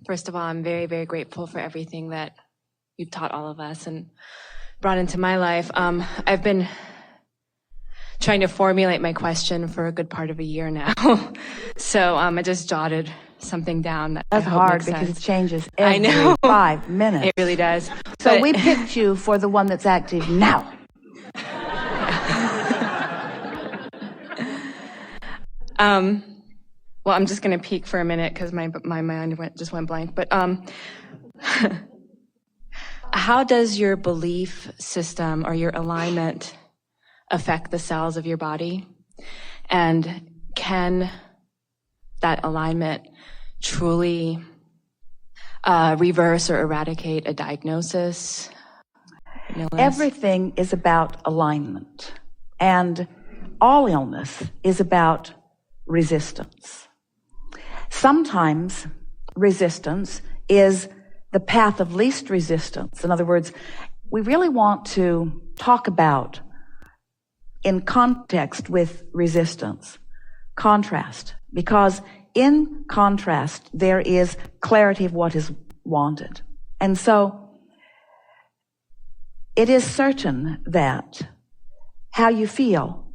First of all, I'm very, very grateful for everything that you've taught all of us and brought into my life. I've been trying to formulate my question for a good part of a year now. So I just jotted something down. That's hard because it changes I know. 5 minutes. It really does. So we picked you for the one that's active now. Well, I'm just going to peek for a minute because my mind just went blank. But how does your belief system or your alignment affect the cells of your body? And can that alignment truly reverse or eradicate a diagnosis? An illness? Everything is about alignment. And all illness is about resistance. Sometimes resistance is the path of least resistance. In other words, we really want to talk about, in context with resistance, contrast, because in contrast there is clarity of what is wanted. And so it is certain that how you feel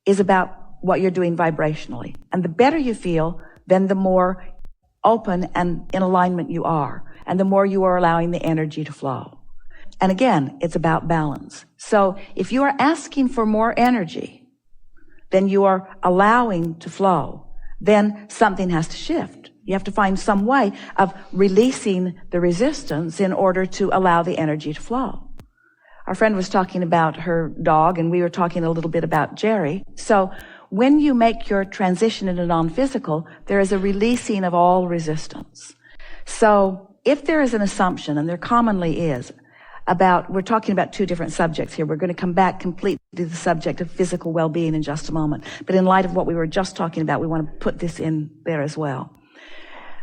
is about what you're doing vibrationally. And the better you feel, then the more open and in alignment you are, and the more you are allowing the energy to flow. And again, it's about balance. So if you are asking for more energy than you are allowing to flow, then something has to shift. You have to find some way of releasing the resistance in order to allow the energy to flow. Our friend was talking about her dog, and we were talking a little bit about Jerry. So when you make your transition into non-physical, there is a releasing of all resistance. So if there is an assumption, and there commonly is, we're talking about two different subjects here. We're going to come back completely to the subject of physical well-being in just a moment. But in light of what we were just talking about, we want to put this in there as well.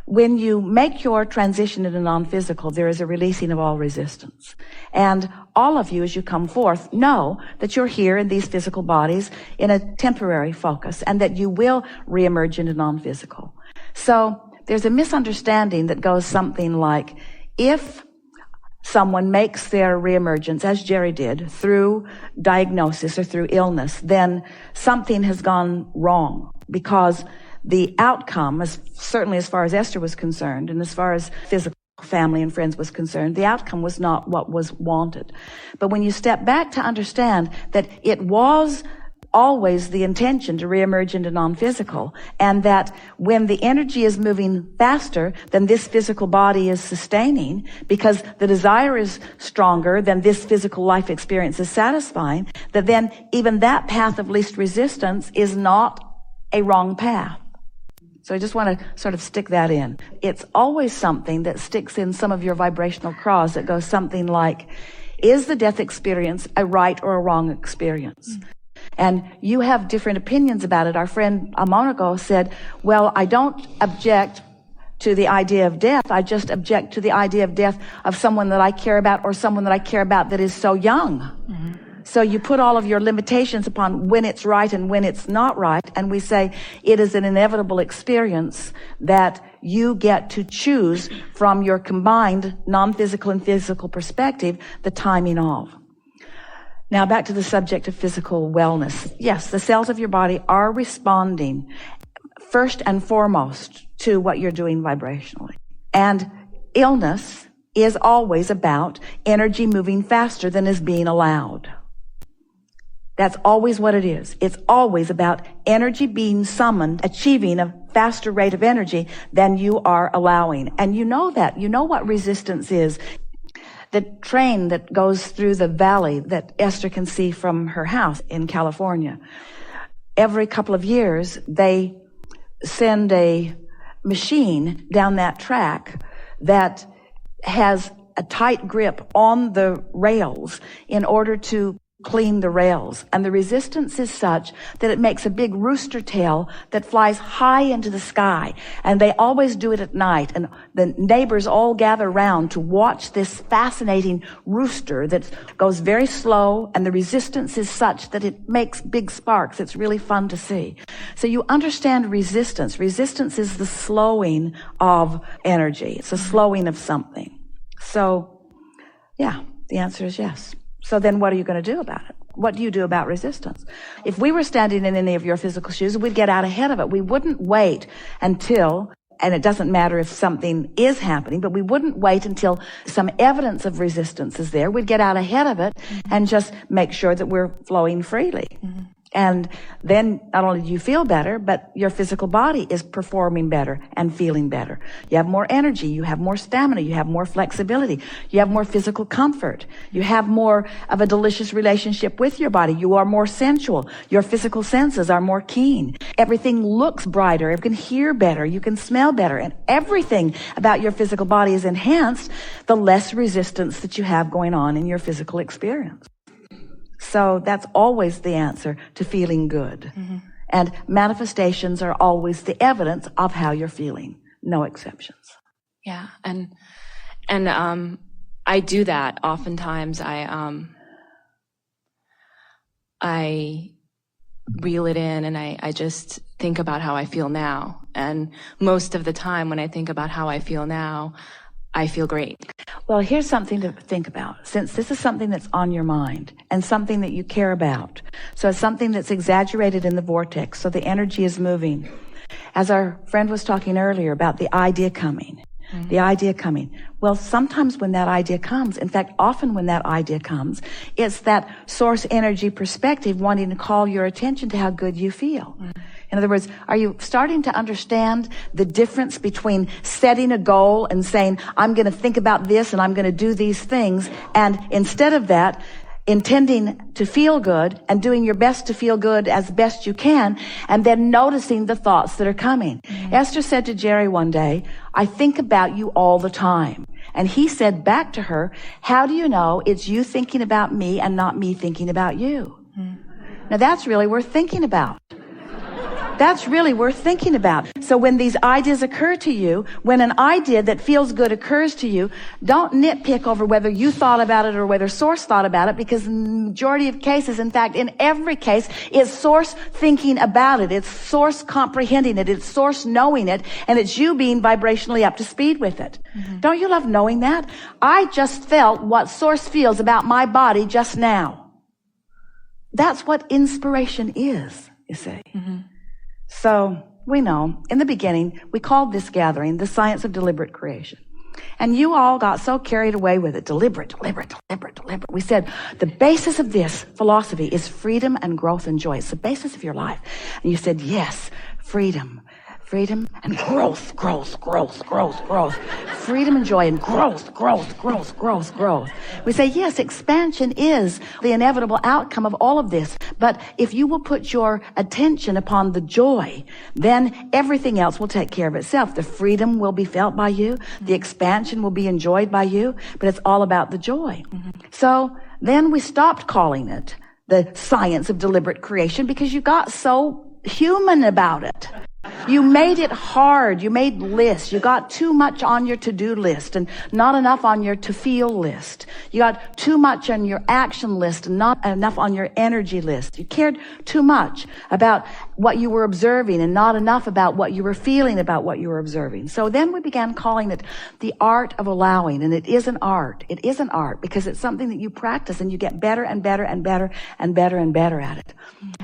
When you make your transition into non-physical, there is a releasing of all resistance. And all of you, as you come forth, know that you're here in these physical bodies in a temporary focus, and that you will reemerge into non-physical. So there's a misunderstanding that goes something like, if someone makes their reemergence, as Jerry did, through diagnosis or through illness, then something has gone wrong, because the outcome, certainly as far as Esther was concerned, and as far as physical family and friends was concerned, the outcome was not what was wanted. But when you step back to understand that it was always the intention to reemerge into non-physical, and that when the energy is moving faster than this physical body is sustaining, because the desire is stronger than this physical life experience is satisfying, that then even that path of least resistance is not a wrong path. So I just want to sort of stick that in. It's always something that sticks in some of your vibrational craws that goes something like, is the death experience a right or a wrong experience? And you have different opinions about it. Our friend a moment ago said, well, I don't object to the idea of death. I just object to the idea of death of someone that I care about, or someone that I care about that is so young. Mm-hmm. So you put all of your limitations upon when it's right and when it's not right, and we say it is an inevitable experience that you get to choose from your combined non-physical and physical perspective the timing of. Now back to the subject of physical wellness. Yes, the cells of your body are responding first and foremost to what you're doing vibrationally. And illness is always about energy moving faster than is being allowed. That's always what it is. It's always about energy being summoned, achieving a faster rate of energy than you are allowing. And you know that. You know what resistance is. The train that goes through the valley that Esther can see from her house in California, every couple of years they send a machine down that track that has a tight grip on the rails in order to clean the rails. And the resistance is such that it makes a big rooster tail that flies high into the sky. And they always do it at night. And the neighbors all gather around to watch this fascinating rooster that goes very slow. And the resistance is such that it makes big sparks. It's really fun to see. So you understand resistance. Resistance is the slowing of energy. It's a slowing of something. So, yeah, the answer is yes. So then what are you going to do about it? What do you do about resistance? If we were standing in any of your physical shoes, we'd get out ahead of it. We wouldn't wait until, and it doesn't matter if something is happening, but we wouldn't wait until some evidence of resistance is there. We'd get out ahead of it and just make sure that we're flowing freely. Mm-hmm. And then not only do you feel better, but your physical body is performing better and feeling better. You have more energy, you have more stamina, you have more flexibility, you have more physical comfort, you have more of a delicious relationship with your body, you are more sensual, your physical senses are more keen, everything looks brighter, you can hear better, you can smell better, and everything about your physical body is enhanced the less resistance that you have going on in your physical experience. So that's always the answer to feeling good. Mm-hmm. And manifestations are always the evidence of how you're feeling. No exceptions. Yeah. And I do that. Oftentimes I reel it in and I just think about how I feel now. And most of the time when I think about how I feel now, I feel great. Well, here's something to think about. Since this is something that's on your mind and something that you care about, so it's something that's exaggerated in the vortex, so the energy is moving. As our friend was talking earlier about the idea coming, the idea coming. Well, sometimes when that idea comes, in fact, often when that idea comes, it's that source energy perspective wanting to call your attention to how good you feel. In other words, are you starting to understand the difference between setting a goal and saying, I'm going to think about this and I'm going to do these things, and instead of that, intending to feel good and doing your best to feel good as best you can, and then noticing the thoughts that are coming. Mm-hmm. Esther said to Jerry one day, I think about you all the time. And he said back to her, how do you know it's you thinking about me and not me thinking about you? Mm-hmm. Now that's really worth thinking about. That's really worth thinking about. So when these ideas occur to you, when an idea that feels good occurs to you, don't nitpick over whether you thought about it or whether Source thought about it, because in the majority of cases, in fact, in every case, it's Source thinking about it. It's Source comprehending it. It's Source knowing it. And it's you being vibrationally up to speed with it. Mm-hmm. Don't you love knowing that? I just felt what Source feels about my body just now. That's what inspiration is, you see. Mm-hmm. So we know, in the beginning, we called this gathering the science of deliberate creation. And you all got so carried away with it. Deliberate. We said the basis of this philosophy is freedom and growth and joy. It's the basis of your life. And you said, yes, freedom and growth. Freedom and joy and growth. We say, yes, expansion is the inevitable outcome of all of this. But if you will put your attention upon the joy, then everything else will take care of itself. The freedom will be felt by you. The expansion will be enjoyed by you. But it's all about the joy. Mm-hmm. So then we stopped calling it the science of deliberate creation because you got so human about it. You made it hard. You made lists. You got too much on your to-do list and not enough on your to-feel list. You got too much on your action list and not enough on your energy list. You cared too much about what you were observing and not enough about what you were feeling about what you were observing. So then we began calling it the art of allowing. And it is an art. It is an art because it's something that you practice and you get better and better and better and better and better at it.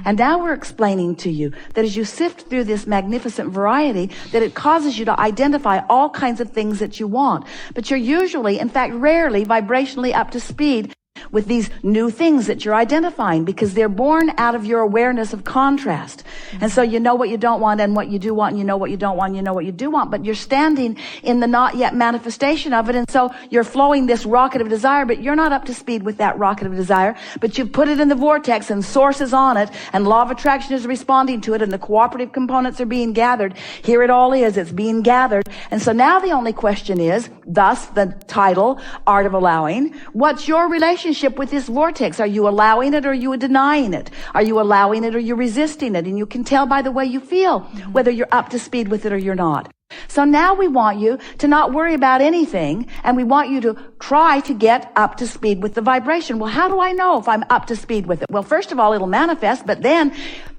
And now we're explaining to you that as you sift through this magnificent variety, that it causes you to identify all kinds of things that you want. But you're usually, in fact, rarely vibrationally up to speed with these new things that you're identifying because they're born out of your awareness of contrast. And so you know what you don't want and what you do want, and you know what you don't want, and you know what you do want, but you're standing in the not yet manifestation of it, and so you're flowing this rocket of desire, but you're not up to speed with that rocket of desire, but you put it in the vortex and Source is on it, and law of attraction is responding to it, and the cooperative components are being gathered. Here it all is, it's being gathered. And so now the only question is, thus the title, Art of Allowing, what's your relationship ownership with this vortex. Are you allowing it or are you denying it? Are you allowing it or you're resisting it? And you can tell by the way you feel whether you're up to speed with it or you're not. So now we want you to not worry about anything, and we want you to try to get up to speed with the vibration. Well, how do I know if I'm up to speed with it? Well, first of all, it'll manifest, but then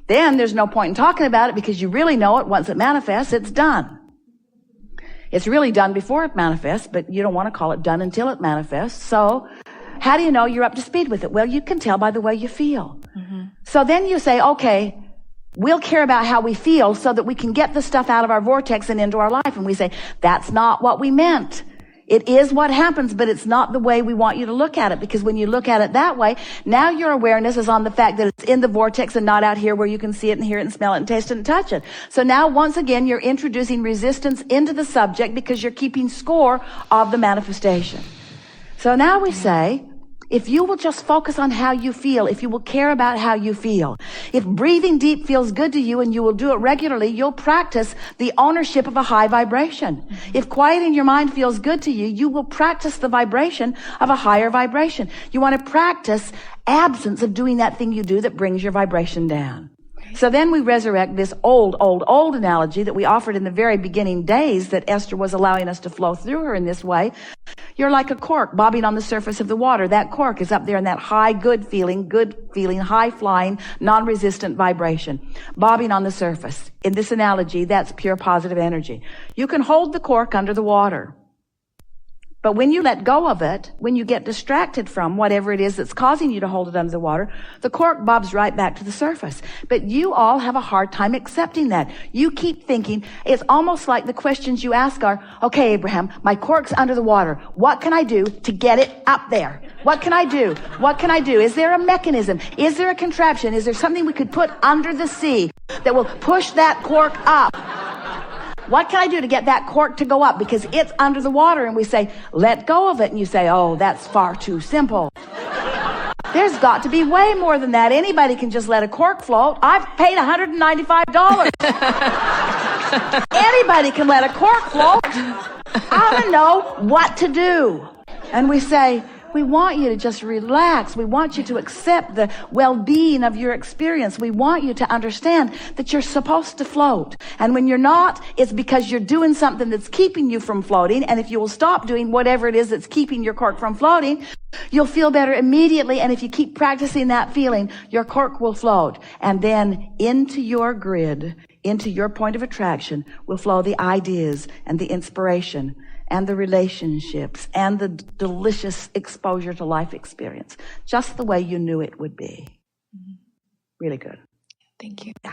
there's no point in talking about it because you really know it. Once it manifests, it's done. It's really done before it manifests, but you don't want to call it done until it manifests. So how do you know you're up to speed with it? Well, you can tell by the way you feel. So then you say, okay, we'll care about how we feel so that we can get the stuff out of our vortex and into our life. And we say, that's not what we meant. It is what happens, but it's not the way we want you to look at it. Because when you look at it that way, now your awareness is on the fact that it's in the vortex and not out here where you can see it and hear it and smell it and taste it and touch it. So now once again, you're introducing resistance into the subject because you're keeping score of the manifestation. So now we say, if you will just focus on how you feel, if you will care about how you feel, if breathing deep feels good to you and you will do it regularly, you'll practice the ownership of a high vibration. If quieting your mind feels good to you, you will practice the vibration of a higher vibration. You want to practice absence of doing that thing you do that brings your vibration down. So then we resurrect this old analogy that we offered in the very beginning days that Esther was allowing us to flow through her in this way. You're like a cork bobbing on the surface of the water. That cork is up there in that high, good feeling, high-flying, non-resistant vibration, bobbing on the surface. In this analogy, that's pure positive energy. You can hold the cork under the water. But when you let go of it, when you get distracted from whatever it is that's causing you to hold it under the water, the cork bobs right back to the surface. But you all have a hard time accepting that. You keep thinking, it's almost like the questions you ask are, okay, Abraham, my cork's under the water. What can I do to get it up there? What can I do? What can I do? Is there a mechanism? Is there a contraption? Is there something we could put under the sea that will push that cork up? What can I do to get that cork to go up? Because it's under the water. And we say, let go of it. And you say, oh, that's far too simple. There's got to be way more than that. Anybody can just let a cork float. I've paid $195. Anybody can let a cork float. I don't know what to do. And we say, we want you to just relax. We want you to accept the well-being of your experience. We want you to understand that you're supposed to float. And when you're not, it's because you're doing something that's keeping you from floating. And if you will stop doing whatever it is that's keeping your cork from floating, you'll feel better immediately. And if you keep practicing that feeling, your cork will float. And then into your grid, into your point of attraction, will flow the ideas and the inspiration and the relationships, and the delicious exposure to life experience, just the way you knew it would be. Really good. Thank you. Yeah.